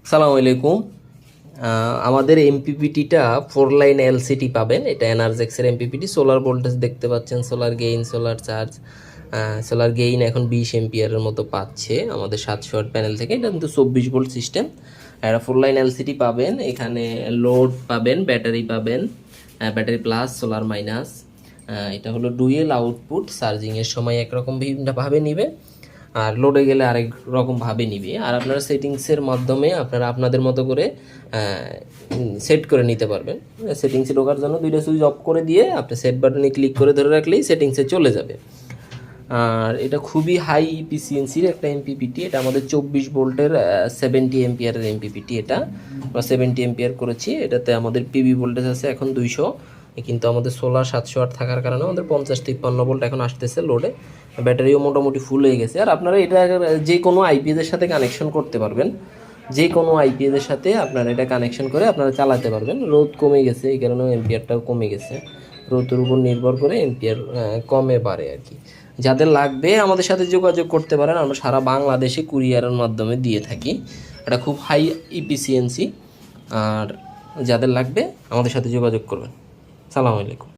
সালাম আলাইকুম। আমাদের এমপিপিটিটা 4 লাইন এলসিটি পাবেন। এটা এনার্জেক্সের এমপিপিটি। সোলার ভোল্টেজ দেখতে পাচ্ছেন, solar gain, solar charge. Solar gain এখন 20 এম্পিয়ারের মতো পাচ্ছে আমাদের 700 ওয়াট প্যানেল থেকে। এটা কিন্তু 24 ভোল্ট সিস্টেম। একটা 4 লাইন এলসিটি পাবেন। এখানে লোড পাবেন, ব্যাটারি পাবেন, ব্যাটারি প্লাস, সোলার মাইনাস। এটা হলো ডুয়েল আউটপুট। চার্জিংয়ের সময় একরকম ভাবে নিবে, আর লোডে গেলে আরেক রকমভাবে নিবে। আর আপনারা সেটিংসের মাধ্যমে আপনারা আপনাদের মতো করে সেট করে নিতে পারবেন। সেটিংসে ঢোকার জন্য দুইটা সুইচ অফ করে দিয়ে আপনি সেট বাটনে ক্লিক করে ধরে রাখলেই সেটিংসে চলে যাবে। আর এটা খুবই হাই ইফিসিয়েন্সির একটা এমপিপিটি। এটা আমাদের 24 ভোল্টের 70 এম্পিয়ারের এমপিপিটি। এটা আমরা 70 এম্পিয়ার করেছি। এটাতে আমাদের পিবি ভোল্টেজ আছে এখন 200, কিন্তু আমাদের সোলার 700 ওয়াট থাকার কারণে আমাদের 50-53 ভোল্ট এখন আসতেছে লোডে। ব্যাটারিও মোটামুটি ফুল হয়ে গেছে। আর আপনারা এটা যে কোনো আইপিএসের সাথে কানেকশন করতে পারবেন। যে কোনো আইপিএসের সাথে আপনারা এটা কানেকশন করে আপনারা চালাতে পারবেন। রোদ কমে গেছে, এই কারণে এম্পিয়ারটাও কমে গেছে। রোদের উপর নির্ভর করে এম্পিয়ার কমে বাড়ে আর কি। যাদের লাগবে আমাদের সাথে যোগাযোগ করতে পারেন। আমরা সারা বাংলাদেশে কুরিয়ারের মাধ্যমে দিয়ে থাকি। এটা খুব হাই ইফিসিয়েন্সি। আর যাদের লাগবে আমাদের সাথে যোগাযোগ করবেন। সালাম আলাইকুম।